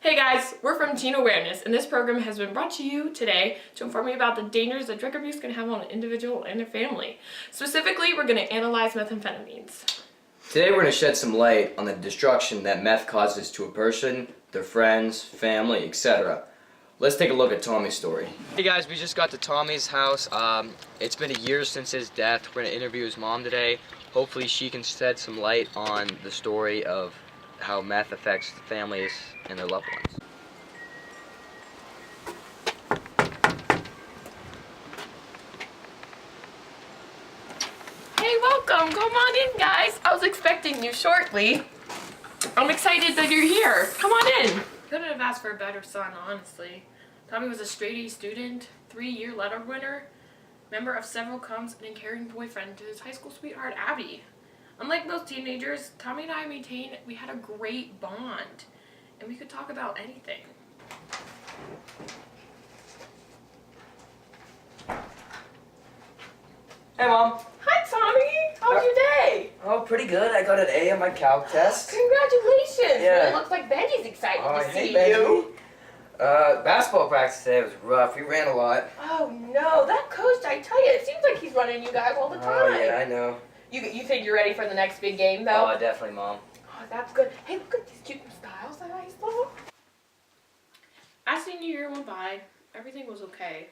Hey guys, we're from Teen Awareness, and this program has been brought to you today to inform you about the dangers that drug abuse can have on an individual and their family. Specifically, we're going to analyze methamphetamines. Today we're going to shed some light on the destruction that meth causes to a person, their friends, family, etc. Let's take a look at Tommy's story. Hey guys, we just got to Tommy's house. It's been a year since his death. We're going to interview his mom today. Hopefully she can shed some light on the story of how meth affects families and their loved ones. Hey, welcome! Come on in, guys! I was expecting you shortly. I'm excited that you're here. Come on in. Couldn't have asked for a better son, honestly. Tommy was a straight-A student, 3-year letter winner, member of several comms, and a caring boyfriend to his high school sweetheart, Abby. Unlike most teenagers, Tommy and I maintained we had a great bond, and we could talk about anything. Hey Mom. Hi, Tommy! How was your day? Oh, pretty good. I got an A on my calc test. Congratulations! Yeah. It looks like Benji's excited to hey, see Benji. you. Basketball practice today was rough. We ran a lot. Oh no, that coach, I tell you, it seems like he's running you guys all the time. Oh yeah, I know. You think you're ready for the next big game, though? Oh, definitely, Mom. Oh, that's good. Hey, look at these cute styles that I saw. As the new year went by, everything was okay.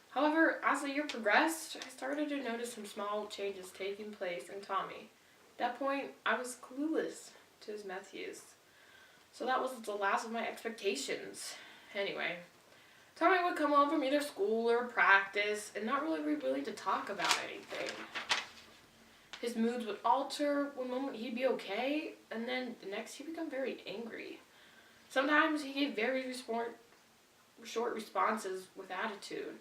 However, as the year progressed, I started to notice some small changes taking place in Tommy. At that point, I was clueless to his meth use. So that was the last of my expectations. Anyway, Tommy would come home from either school or practice and not really be willing to talk about anything. His moods would alter. One moment he'd be okay, and then the next he'd become very angry. Sometimes he gave very short responses with attitude.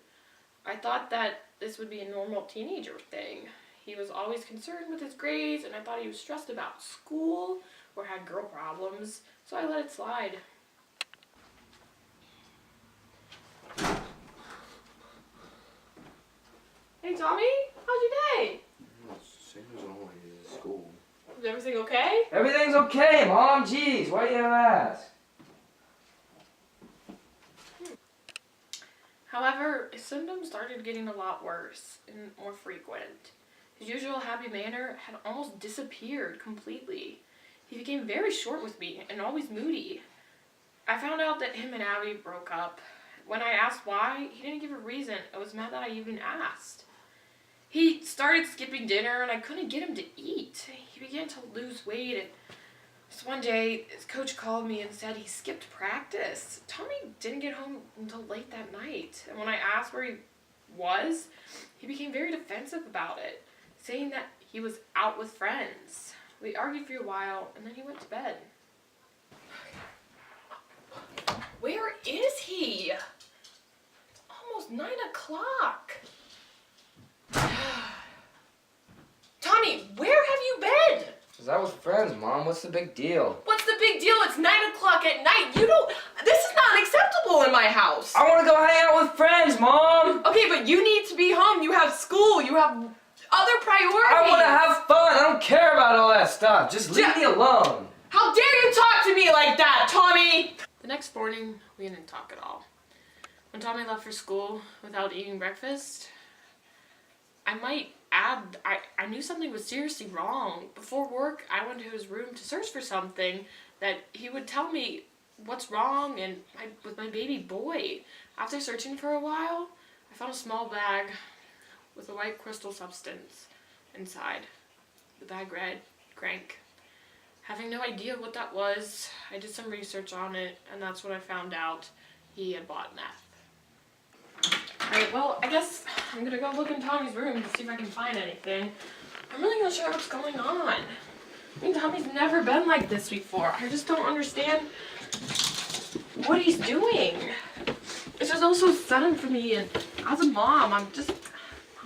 I thought that this would be a normal teenager thing. He was always concerned with his grades, and I thought he was stressed about school or had girl problems, so I let it slide. Hey Tommy, how's your day? Same as always, school. Is everything okay? Everything's okay, Mom. Jeez, why do you ask? However, his symptoms started getting a lot worse and more frequent. His usual happy manner had almost disappeared completely. He became very short with me and always moody. I found out that him and Abby broke up. When I asked why, he didn't give a reason. I was mad that I even asked. He started skipping dinner and I couldn't get him to eat. He began to lose weight, and just one day his coach called me and said he skipped practice. Tommy didn't get home until late that night, and when I asked where he was, he became very defensive about it, saying that he was out with friends. We argued for a while and then he went to bed. Where is he? It's almost 9 o'clock. Tommy, where have you been? Cause I was friends, Mom. What's the big deal? What's the big deal? It's 9 o'clock at night. This is not acceptable in my house. I want to go hang out with friends, Mom. Okay, but you need to be home. You have school. You have other priorities. I want to have fun. I don't care about all that stuff. Just leave me alone. How dare you talk to me like that, Tommy? The next morning, we didn't talk at all. When Tommy left for school without eating breakfast, I might add, I knew something was seriously wrong. Before work, I went to his room to search for something that he would tell me what's wrong and with my baby boy. After searching for a while, I found a small bag with a white crystal substance inside. The bag read, crank. Having no idea what that was, I did some research on it, and that's when I found out he had bought meth. Alright, well, I guess I'm gonna go look in Tommy's room to see if I can find anything. I'm really not sure what's going on. I mean, Tommy's never been like this before. I just don't understand what he's doing. It's just all so sudden for me, and as a mom, I'm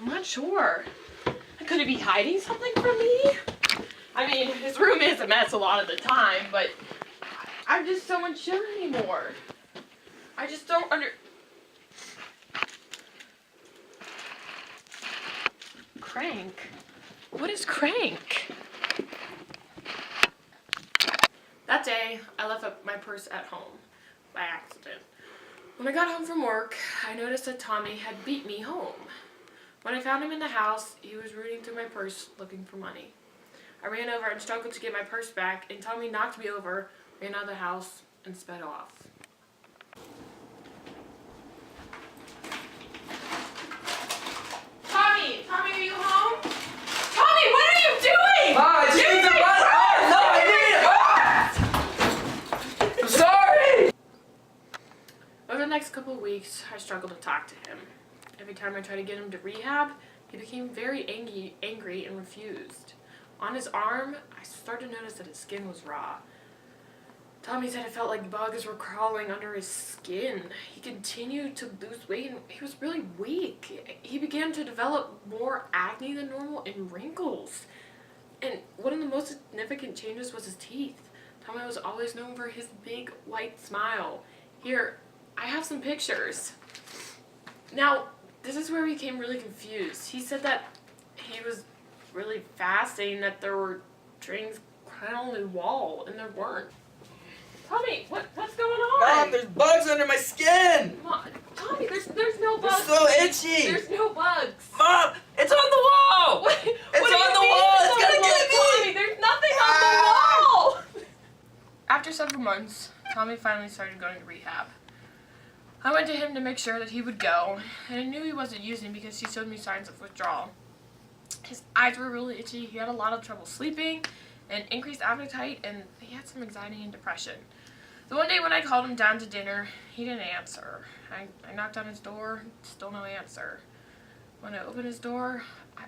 not sure. Could he be hiding something from me? I mean, his room is a mess a lot of the time, but I'm just so unsure anymore. I just don't Crank? What is crank? That day, I left my purse at home. by accident. When I got home from work, I noticed that Tommy had beat me home. When I found him in the house, he was rooting through my purse looking for money. I ran over and struggled to get my purse back, and Tommy knocked me over, ran out of the house, and sped off. Tommy, are you home? Tommy, what are you doing? Ma, I just need the money. Oh, no, I need it. I'm sorry. Over the next couple of weeks, I struggled to talk to him. Every time I tried to get him to rehab, he became very angry and refused. On his arm, I started to notice that his skin was raw. Tommy said it felt like bugs were crawling under his skin. He continued to lose weight and he was really weak. He began to develop more acne than normal and wrinkles. And one of the most significant changes was his teeth. Tommy was always known for his big white smile. Here, I have some pictures. Now, this is where he became really confused. He said that he was really fast, saying that there were trains on the wall, and there weren't. Tommy, what's going on? Mom, there's bugs under my skin. Mom, Tommy, there's no bugs. They're so itchy. There's no bugs. Mom, it's on the wall. What It's do you on the mean wall. it's It's on gonna the wall? get me. Tommy, there's nothing on the wall. After several months, Tommy finally started going to rehab. I went to him to make sure that he would go, and I knew he wasn't using because he showed me signs of withdrawal. His eyes were really itchy, he had a lot of trouble sleeping, and increased appetite, and he had some anxiety and depression. The one day when I called him down to dinner, he didn't answer. I knocked on his door, still no answer. When I opened his door, I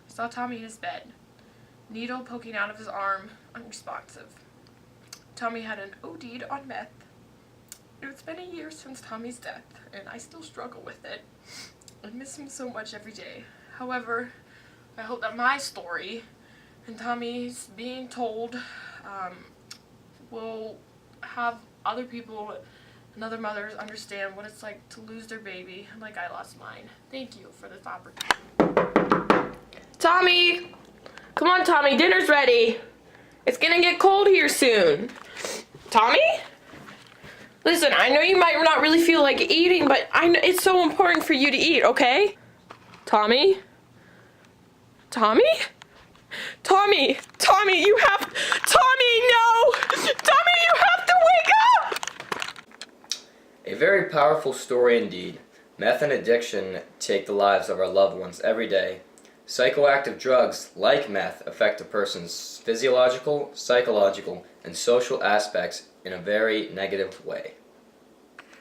saw Tommy in his bed, needle poking out of his arm, unresponsive. Tommy had an OD'd on meth. It's been a year since Tommy's death, and I still struggle with it. I miss him so much every day. However, I hope that my story and Tommy's being told will have other people and other mothers understand what it's like to lose their baby like I lost mine. Thank you for this opportunity. Tommy! Come on, Tommy, dinner's ready. It's gonna get cold here soon. Tommy? Listen, I know you might not really feel like eating, but I know it's so important for you to eat, okay? Tommy? Tommy? Tommy! Tommy, you have... Tommy, no! Tommy, you have to wake up! A very powerful story indeed. Meth and addiction take the lives of our loved ones every day. Psychoactive drugs, like meth, affect a person's physiological, psychological, and social aspects in a very negative way.